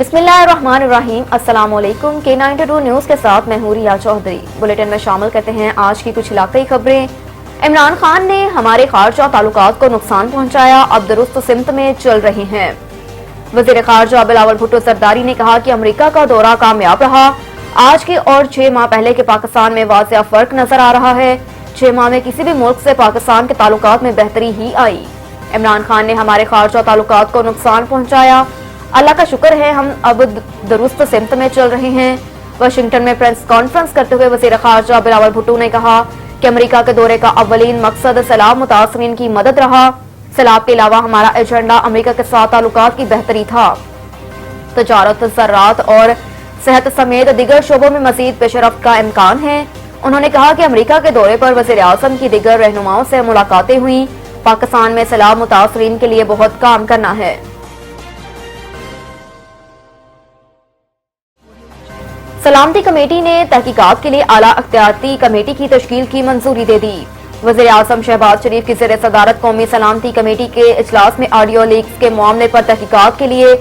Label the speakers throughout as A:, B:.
A: बिस्मिल्लाहिर्रहमानिर्रहीम। अस्सलाम वालेकुम। K92 न्यूज के साथ मैं हूं रिया चौधरी। बुलेटिन में शामिल करते हैं आज की कुछ इलाकाई खबरें। इमरान खान ने हमारे खारजा ताल्लुकात को नुकसान पहुंचाया, अब दुरुस्त सिमत में चल रहे हैं। वजीर खारजा बिलावल भुट्टो सरदारी ने कहा कि अमरीका का दौरा कामयाब रहा। आज के और 6 माह पहले के पाकिस्तान में वाज़ेह फर्क नजर आ रहा है। 6 माह में किसी भी मुल्क से पाकिस्तान के ताल्लुकात में बेहतरी ही आई। इमरान खान ने हमारे खारजा ताल्लुकात को नुकसान पहुंचाया, अल्लाह का शुक्र है हम अब दुरुस्त सिमत में चल रहे हैं। वाशिंगटन में प्रेस कॉन्फ्रेंस करते हुए वज़ीर खारजा बिलावल भुट्टो ने कहा कि अमेरिका के दौरे का अव्वलीन मकसद सैलाब मुतासरीन की मदद रहा। सैलाब के अलावा हमारा एजेंडा अमेरिका के साथ ताल्लुकात की बेहतरी था। तजारत, ज़राअत और सेहत समेत दीगर शोबों में मजीद पेशरफ्त का इम्कान है। उन्होंने कहा कि अमेरिका के दौरे पर वज़ीर आज़म की दीगर रहनुमाओं से मुलाकातें हुई। पाकिस्तान में सैलाब मुतासरीन के लिए बहुत काम करना है। सलामती कमेटी ने तहकीकात के लिए आला अख्तियारती कमेटी की तश्कील की मंजूरी दे दी। वज़ीर आज़म शहबाज शरीफ की ज़ेर सदारत कौमी सलामती कमेटी के इजलास में ऑडियो लीक्स के मामले पर तहकीकात के लिए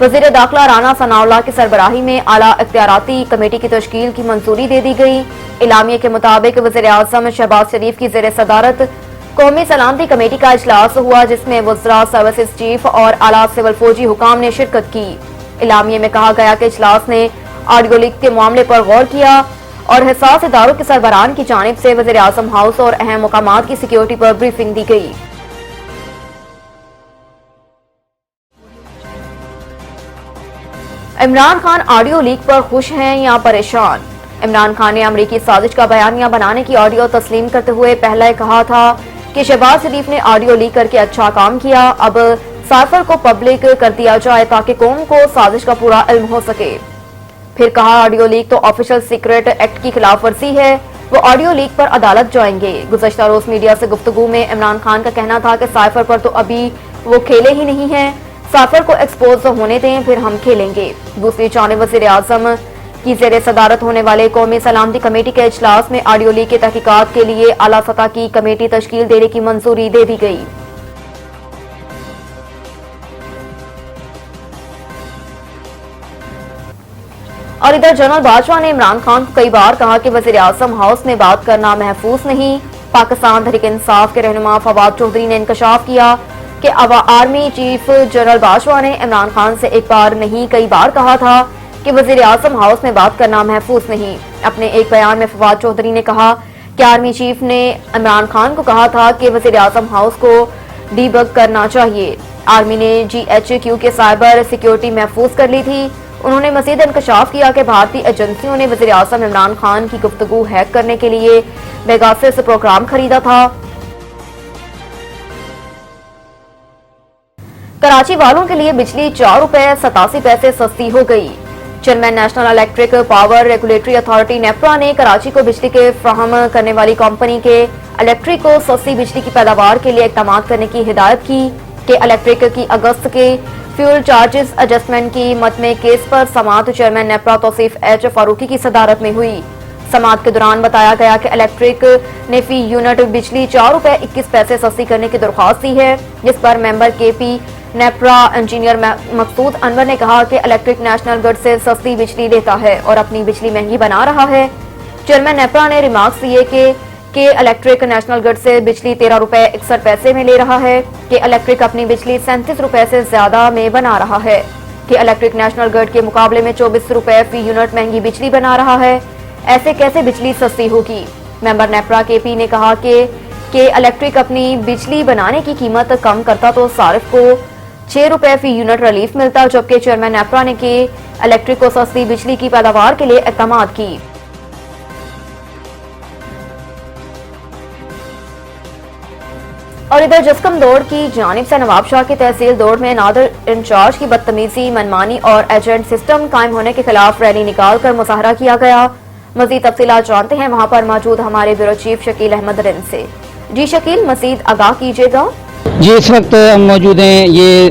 A: वज़ीर दाखिला राना सनाउल्लाह की सरबराही में आला अख्तियारती कमेटी की तश्कील की मंजूरी दे दी गई। इलामिया के मुताबिक वज़ीर आज़म शहबाज शरीफ की ज़ेर सदारत कौमी सलामती कमेटी का इजलास हुआ, जिसमें वज़रा, सर्विसेज चीफ और आला सिविल फौजी हुकाम ने शिरकत की। इलामिया में कहा गया कि इजलास ने ऑडियो लीक के मामले पर गौर किया और हिसास इदारों के सरबराहान की जानिब से वज़ीर आज़म हाउस और अहम मुकामात की सिक्योरिटी पर ब्रीफिंग दी गई। इमरान खान ऑडियो लीक पर खुश हैं या परेशान? इमरान खान ने अमरीकी साजिश का बयानिया बनाने की ऑडियो तस्लीम करते हुए पहले कहा था कि शहबाज शरीफ ने ऑडियो लीक करके अच्छा काम किया, अब साइफर को पब्लिक कर दिया जाए ताकि कौम को साजिश का पूरा इल्म हो सके। फिर कहा ऑडियो लीक तो ऑफिशियल सीक्रेट एक्ट की खिलाफ वर्जी है, वो ऑडियो लीक पर अदालत जाएंगे। गुज़श्ता रोज मीडिया से गुफ्तगू में इमरान खान का कहना था कि साइफर पर तो अभी वो खेले ही नहीं है, साइफर को एक्सपोज होने दें फिर हम खेलेंगे। दूसरी जानिब वज़ीर आज़म की ज़ेर सदारत होने वाले कौमी सलामती कमेटी के इजलास में ऑडियो लीक की तहकीकात के लिए आला सतह की कमेटी तश्कील देने की मंजूरी दे दी गई। और इधर जनरल बाजवा ने इमरान खान को कई बार कहा कि वज़ीर आज़म हाउस में बात करना महफूज नहीं। पाकिस्तान तहरीक इंसाफ के रहनुमा फवाद चौधरी ने इंकशाफ किया कि आर्मी चीफ जनरल बाजवा ने इमरान खान से एक बार नहीं कई बार कहा था कि वज़ीर आज़म हाउस में बात करना महफूज नहीं। अपने एक बयान में फवाद चौधरी ने कहा कि आर्मी चीफ ने इमरान खान को कहा था कि वज़ीर आज़म हाउस को डीबग करना चाहिए। आर्मी ने GHQ के साइबर सिक्योरिटी महफूज कर ली थी। उन्होंने मजीद इंकशाफ किया कि भारतीय एजेंसियों ने वज़ीर आज़म इमरान खान की गुफ्तगू हैक करने के लिए पेगासस प्रोग्राम खरीदा था। कराची वालों के लिए बिजली 4 रुपए 87 पैसे सस्ती हो गई। Chairman national electric power regulatory authority NEPRA ने कराची को बिजली के फ्राहम करने वाली कंपनी के इलेक्ट्रिक को सस्ती बिजली की पैदावार के लिए इक़दाम करने की हिदायत की कि इलेक्ट्रिक की अगस्त के फ्यूल चार्जेस एडजस्टमेंट की मत में केस पर समाअत चेयरमैन नेपरा तौसीफ H फारूकी की सदारत में हुई। समाअत के दौरान बताया गया कि इलेक्ट्रिक ने फी यूनिट बिजली 4 रुपए 21 पैसे सस्ती करने की दरख्वास्त दी है, जिस पर मेंबर KP नेपरा इंजीनियर मकसूद अनवर ने कहा कि इलेक्ट्रिक नेशनल ग्रिड से सस्ती बिजली लेता है और अपनी बिजली महंगी बना रहा है। चेयरमैन नेपरा ने रिमार्क्स दिए कि इलेक्ट्रिक नेशनल ग्रिड से बिजली 13 रुपए 61 पैसे में ले रहा है, कि इलेक्ट्रिक अपनी बिजली 37 रुपए से ज्यादा में बना रहा है, कि इलेक्ट्रिक नेशनल ग्रिड के मुकाबले में 24 रुपए फी यूनिट महंगी बिजली बना रहा है। ऐसे कैसे बिजली सस्ती होगी? मेंबर नेपरा KP ने कहा कि इलेक्ट्रिक अपनी बिजली बनाने की कीमत कम करता तो सारिफ को 6 रुपए फी यूनिट रिलीफ मिलता, जबकि चेयरमैन नेपरा ने कि इलेक्ट्रिक को सस्ती बिजली की पैदावार के लिए इक़दाम की। और इधर जस्कम दौड़ की जानिब से नवाबशाह की तहसील दौड़ में नादर इंचार्ज की बदतमीजी, मनमानी और एजेंट सिस्टम कायम होने के खिलाफ रैली निकाल कर मुजाहरा किया गया। मजीद तफसीलात जानते हैं वहाँ पर मौजूद हमारे ब्यूरो चीफ शकील अहमद रिंद से। जी शकील, मजीद आगाह कीजिएगा।
B: जी, इस वक्त हम मौजूद हैं, ये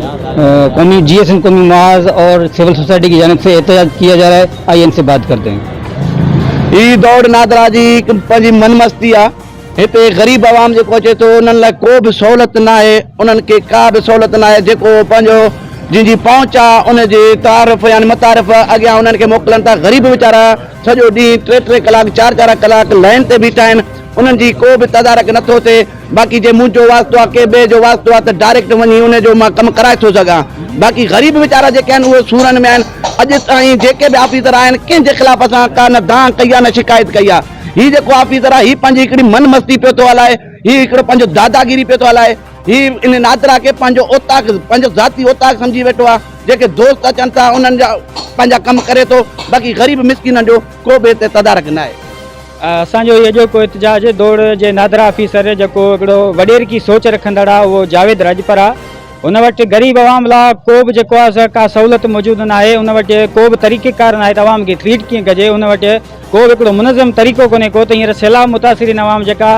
B: कौमी GSM कौमी माज और सिविल सोसाइटी की जानिब से एहतजाज किया जा रहा है। आइए इनसे बात करते हैं।
C: ये दौड़ नादरा जी पंहिंजी मनमस्ती आहे। हिते ग़रीब आवाम जेको अचे थो उन्हनि लाइ को बि सहूलियत न आहे, उन्हनि खे का बि सहूलियत न आहे। जेको पंहिंजो जिन पहुंचा उन तारफ़ यानी मतारफ़ अॻियां उन्हनि खे मोकिलनि था। ग़रीब वीचारा सॼो ॾींहुं 3-3 कलाक 4-4 कलाक लाइन ते बीठा आहिनि, उन्हनि जी को बि तदारक नथो थिए। बाक़ी जे मुंहिंजो वास्तो आहे के ॿिए जो वास्तो आहे त डायरेक्ट वञी उनजो मां कमु कराए थो सघां। बाक़ी ग़रीब वीचारा जेके आहिनि उहे सूरनि में आहिनि। अॼु ताईं जेके बि ऑफिसर आहिनि कंहिंजे ख़िलाफ़ असां का न दांग कई आहे न शिकायत कई आहे। हीउ जेको ऑफिसर आहे हीउ पंहिंजी हिकिड़ी मन मस्ती पियो थो हलाए, हीउ हिकिड़ो पंहिंजो दादागिरी पियो थो हलाए। हीउ इन नादरा खे पंहिंजो ओताक पंहिंजो ज़ाती ओताक सम्झी वेठो आहे। जेके दोस्त अचनि था उन्हनि जा पंहिंजा कमु करे थो, बाक़ी ग़रीब मिसकिननि जो को बि हिते तदारक न आहे।
D: असांजो इहो जेको एहतजाज दौड़ जे नादरा ऑफिसर जेको हिकिड़ो वॾेर की सोच रखंदड़ आहे उहो जावेद राजपर आहे। उन वटि ग़रीब आवाम लाइ को बि जेको आहे का सहूलियत मौजूदु न आहे। उन वटि को बि तरीक़ेकार न आहे त आवाम खे ट्रीट कीअं कजे। उन वटि को बि हिकिड़ो मुनज़म तरीक़ो कोन्हे को त हींअर सैलाब मुतासिरीन आवाम जेका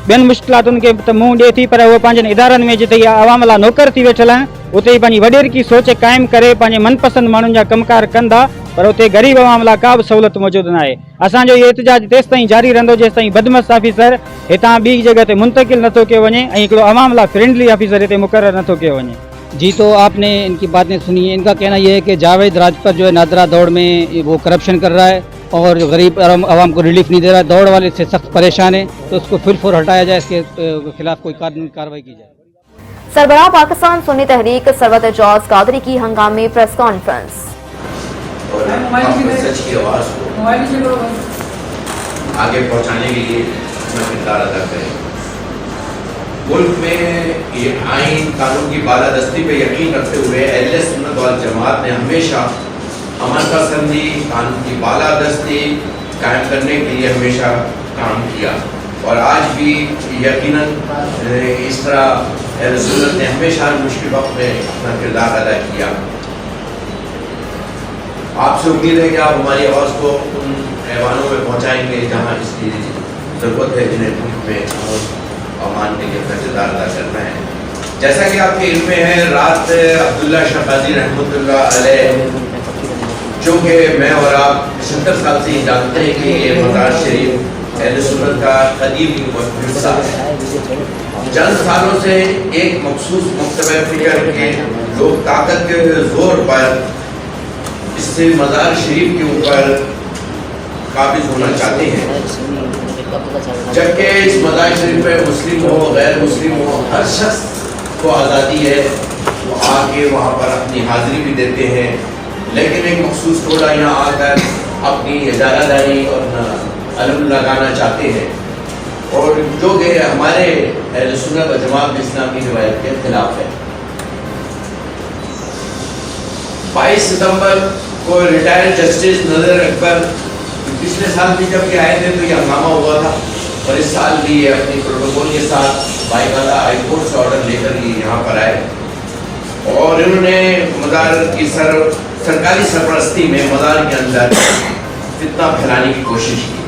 D: ॿियनि मुश्किलातुनि खे त मुंहुं ॾिए थी, पर उहे पंहिंजनि इदारनि में जिते इहा आवाम लाइ नौकर थी वेठल आहिनि उते ई पंहिंजी वॾेर की सोच क़ाइमु करे पंहिंजे मनपसंदि माण्हुनि जा कमकार कंदा, पर उते ग़रीब आवाम लाइ का बि सहूलियत मौजूदु न आहे। असांजो इहो एहतजाज तेसि ताईं जारी रहंदो जेसि ताईं बदमस्त ऑफिसर हितां ॿी जॻह ते मुंतकिल नथो कयो वञे ऐं हिकिड़ो आवाम लाइ फ्रेंडली ऑफिसर हिते मुक़ररु नथो कयो वञे।
B: जी, तो आपने इनकी बातें सुनी। इनका कहना यह है कि जावेद राजपर जो है नादरा दौड़ में वो करप्शन कर रहा है और गरीब आवाम को रिलीफ नहीं दे रहा है। दौड़ वाले से सख्त परेशान है, तो उसको फिर फौर हटाया जाए, इसके खिलाफ कोई कानूनी कार्रवाई की जाए।
A: सरबराह पाकिस्तान सुन्नी तहरीक सरवत एजाज कादरी की हंगामी प्रेस कॉन्फ्रेंस।
E: और सच की आवाज़ को आगे पहुंचाने के लिए अपना किरदार अदा करें। मुल्क में ये आइन कानून की बालादस्ती पे यकीन रखते हुए अहले सुन्नत वल जमात ने हमेशा अमन पसंदी कानून की बालादस्ती कायम करने के लिए हमेशा काम किया और आज भी यकीनन इस तरह अहले सुन्नत ने हमेशा मुश्किल वक्त में अपना किरदार अदा किया। आपसे उम्मीद है कि आप हमारी आवाज़ को उन ऐवानों में पहुँचाएंगे जहाँ इसकी ज़रूरत है, जिन्हें मुल्क में अमान के लिए अपना किरदार अदा करना है। जैसा कि आपके इल्म में है, रात अब्दुल्ला शाहबाजी रहमतुल्लाह अलैह, जो कि मैं और आप 70 साल से ही जानते हैं कि ये मज़ार शरीफ अहले सुन्नत का कदीमी हिस्सा है। चंद सालों से एक मखसूस मकतबा फिक्र के लोग ताकत के जोर पर इससे मज़ार शरीफ के ऊपर काबिज होना चाहते हैं, जबकि इस मज़ार शरीफ में मुस्लिम हो गैर मुस्लिम हो हर शख्स को आज़ादी है, वो आके वहाँ पर अपनी हाज़िरी भी देते हैं। लेकिन एक मखसूस टोला यहाँ आकर अपनी इजारादारी और अलम लगाना चाहते हैं और जो कि हमारे अहले सुन्नत व जमात इस्लामी की रिवायत के खिलाफ है। 22 सितंबर को रिटायर्ड जस्टिस नज़र अकबर पिछले साल भी जब ये आए थे तो ये हंगामा हुआ था और इस साल भी ये अपनी प्रोटोकॉल के साथ बाकायदा हाईकोर्ट से ऑर्डर लेकर ये यहाँ पर आए और इन्होंने मज़ार की सरकारी सरपरस्ती में मज़ार के अंदर फितना फैलाने की कोशिश की,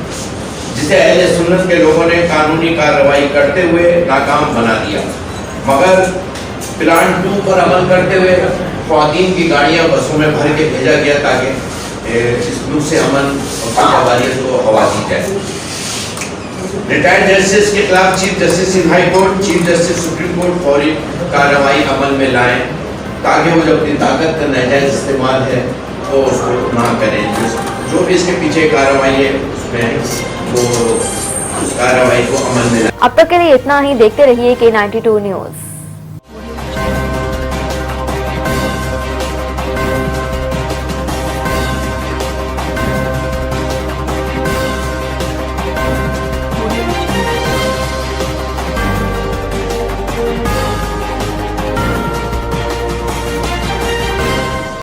E: जिसे अहले सुन्नत के लोगों ने कानूनी कार्रवाई करते हुए नाकाम बना दिया। मगर प्लान 2 पर अमल करते हुए ख्वातीन की गाड़ियाँ बसों में भर के भेजा गया ताकि इस मुल्क से अमन और खुशहाली को हवा दी जाए। रिटायर्ड जस्टिस के खिलाफ chief justice in high court, chief justice supreme court फौरी कार्रवाई अमल में लाएं ताकि वो जो अपनी ताकत का नाजायज इस्तेमाल है वो उसको ना करें। जो भी इसके पीछे कार्रवाई है उसमें वो उस कार्रवाई को अमल में लाएं।
A: अब तक के लिए इतना ही। देखते रहिए K92 न्यूज़।